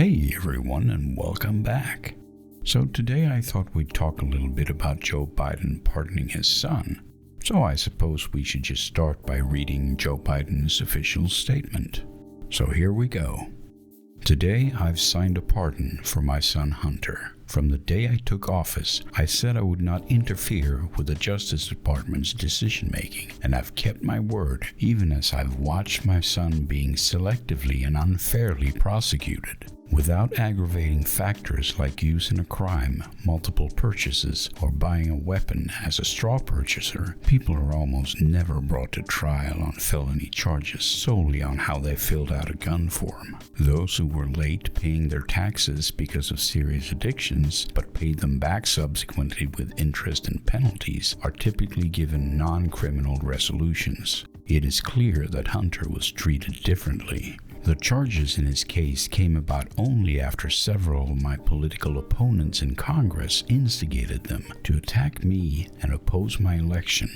Hey everyone, and welcome back. So today I thought we'd talk a little bit about Joe Biden pardoning his son. So I suppose we should just start by reading Joe Biden's official statement. So here we go. Today I've signed a pardon for my son Hunter. From the day I took office, I said I would not interfere with the Justice Department's decision-making, and I've kept my word, even as I've watched my son being selectively and unfairly prosecuted. Without aggravating factors like use in a crime, multiple purchases, or buying a weapon as a straw purchaser, people are almost never brought to trial on felony charges solely on how they filled out a gun form. Those who were late paying their taxes because of serious addictions, but paid them back subsequently with interest and penalties, are typically given non-criminal resolutions. It is clear that Hunter was treated differently. The charges in his case came about only after several of my political opponents in Congress instigated them to attack me and oppose my election.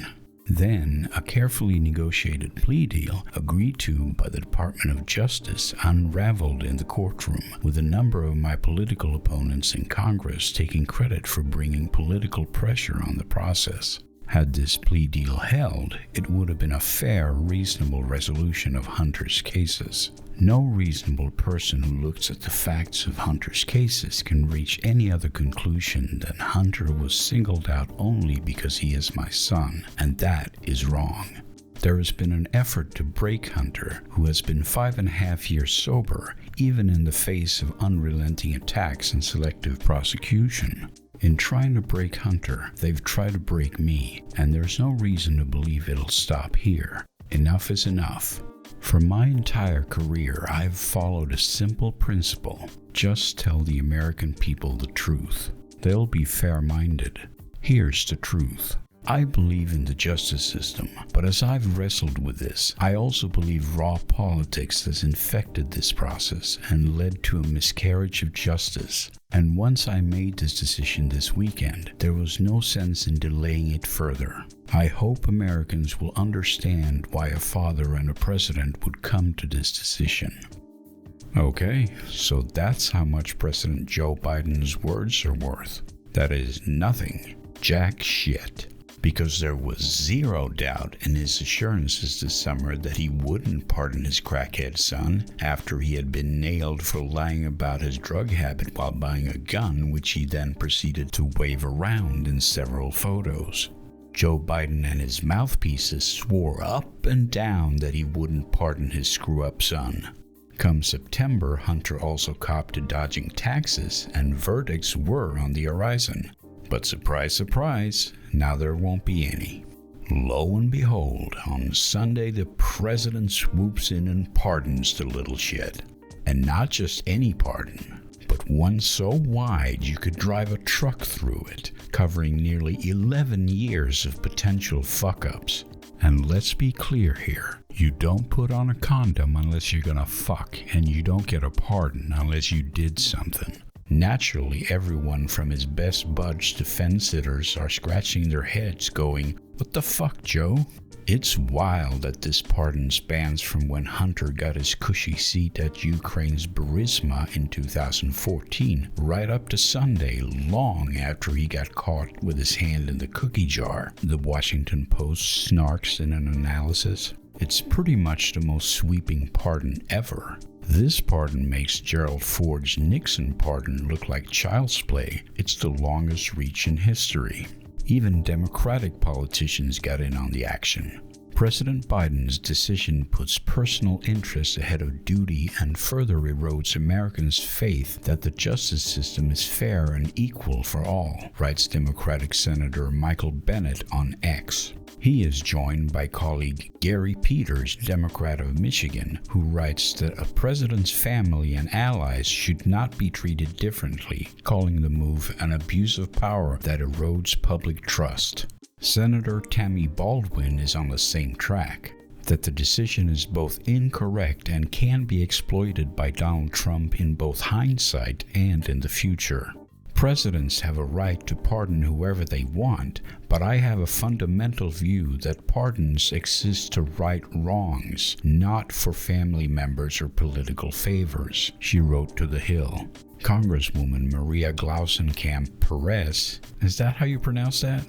Then, a carefully negotiated plea deal agreed to by the Department of Justice unraveled in the courtroom, with a number of my political opponents in Congress taking credit for bringing political pressure on the process. Had this plea deal held, it would have been a fair, reasonable resolution of Hunter's cases. No reasonable person who looks at the facts of Hunter's cases can reach any other conclusion than Hunter was singled out only because he is my son, and that is wrong. There has been an effort to break Hunter, who has been 5.5 years sober, even in the face of unrelenting attacks and selective prosecution. In trying to break Hunter, they've tried to break me, and there's no reason to believe it'll stop here. Enough is enough. For my entire career, I've followed a simple principle. Just tell the American people the truth. They'll be fair-minded. Here's the truth. I believe in the justice system, but as I've wrestled with this, I also believe raw politics has infected this process and led to a miscarriage of justice. And once I made this decision this weekend, there was no sense in delaying it further. I hope Americans will understand why a father and a president would come to this decision. Okay, so that's how much President Joe Biden's words are worth. That is nothing. Jack shit. Because there was zero doubt in his assurances this summer that he wouldn't pardon his crackhead son after he had been nailed for lying about his drug habit while buying a gun, which he then proceeded to wave around in several photos. Joe Biden and his mouthpieces swore up and down that he wouldn't pardon his screw-up son. Come September, Hunter also copped to dodging taxes, and verdicts were on the horizon. But surprise, surprise, now there won't be any. Lo and behold, on Sunday the president swoops in and pardons the little shit. And not just any pardon, but one so wide you could drive a truck through it, covering nearly 11 years of potential fuck-ups. And let's be clear here, you don't put on a condom unless you're gonna fuck, and you don't get a pardon unless you did something. Naturally, everyone from his best buds to fence-sitters are scratching their heads going, "What the fuck, Joe?" It's wild that this pardon spans from when Hunter got his cushy seat at Ukraine's Burisma in 2014, right up to Sunday, long after he got caught with his hand in the cookie jar, the Washington Post snarks in an analysis. It's pretty much the most sweeping pardon ever. This pardon makes Gerald Ford's Nixon pardon look like child's play. It's the longest reach in history. Even Democratic politicians got in on the action. President Biden's decision puts personal interest ahead of duty and further erodes Americans' faith that the justice system is fair and equal for all, writes Democratic Senator Michael Bennet on X. He is joined by colleague Gary Peters, Democrat of Michigan, who writes that a president's family and allies should not be treated differently, calling the move an abuse of power that erodes public trust. Senator Tammy Baldwin is on the same track, that the decision is both incorrect and can be exploited by Donald Trump in both hindsight and in the future. Presidents have a right to pardon whoever they want, but I have a fundamental view that pardons exist to right wrongs, not for family members or political favors, she wrote to The Hill. Congresswoman Maria Glausenkamp Perez, is that how you pronounce that?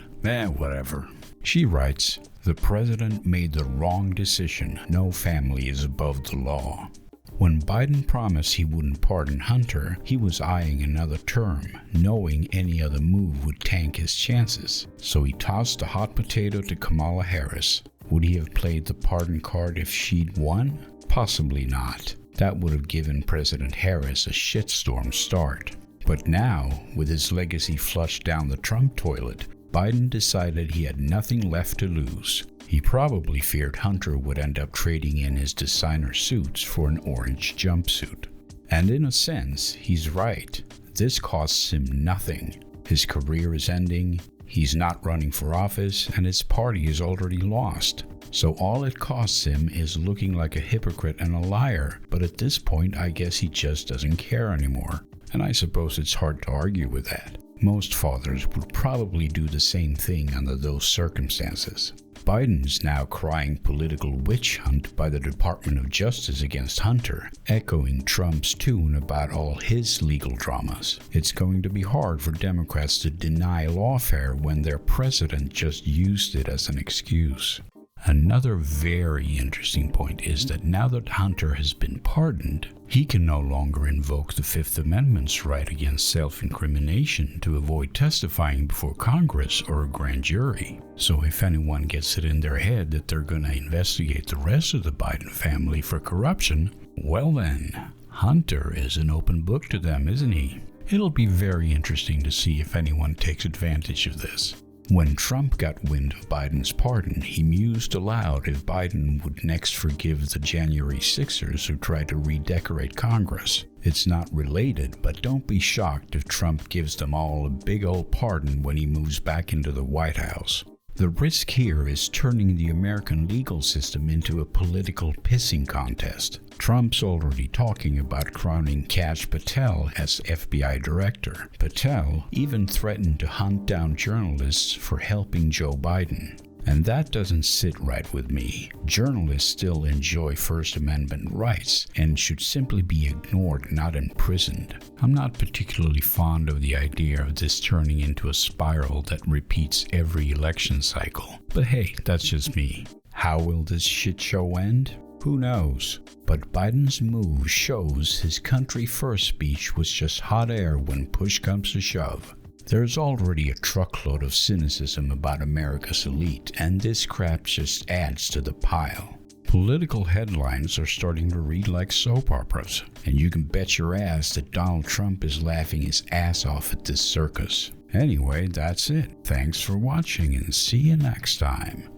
Whatever. She writes, "The president made the wrong decision. No family is above the law." When Biden promised he wouldn't pardon Hunter, he was eyeing another term, knowing any other move would tank his chances. So he tossed a hot potato to Kamala Harris. Would he have played the pardon card if she'd won? Possibly not. That would have given President Harris a shitstorm start. But now, with his legacy flushed down the Trump toilet, Biden decided he had nothing left to lose. He probably feared Hunter would end up trading in his designer suits for an orange jumpsuit. And in a sense, he's right. This costs him nothing. His career is ending, he's not running for office, and his party is already lost. So all it costs him is looking like a hypocrite and a liar, but at this point I guess he just doesn't care anymore. And I suppose it's hard to argue with that. Most fathers would probably do the same thing under those circumstances. Biden's now crying political witch hunt by the Department of Justice against Hunter, echoing Trump's tune about all his legal dramas. It's going to be hard for Democrats to deny lawfare when their president just used it as an excuse. Another very interesting point is that now that Hunter has been pardoned, he can no longer invoke the Fifth Amendment's right against self-incrimination to avoid testifying before Congress or a grand jury. So if anyone gets it in their head that they're going to investigate the rest of the Biden family for corruption, well then, Hunter is an open book to them, isn't he? It'll be very interesting to see if anyone takes advantage of this. When Trump got wind of Biden's pardon, he mused aloud if Biden would next forgive the January 6ers who tried to redecorate Congress. It's not related, but don't be shocked if Trump gives them all a big old pardon when he moves back into the White House. The risk here is turning the American legal system into a political pissing contest. Trump's already talking about crowning Kash Patel as FBI director. Patel even threatened to hunt down journalists for helping Joe Biden. And that doesn't sit right with me. Journalists still enjoy First Amendment rights and should simply be ignored, not imprisoned. I'm not particularly fond of the idea of this turning into a spiral that repeats every election cycle. But hey, that's just me. How will this shit show end? Who knows? But Biden's move shows his country first speech was just hot air when push comes to shove. There's already a truckload of cynicism about America's elite, and this crap just adds to the pile. Political headlines are starting to read like soap operas, and you can bet your ass that Donald Trump is laughing his ass off at this circus. Anyway, that's it. Thanks for watching, and see you next time.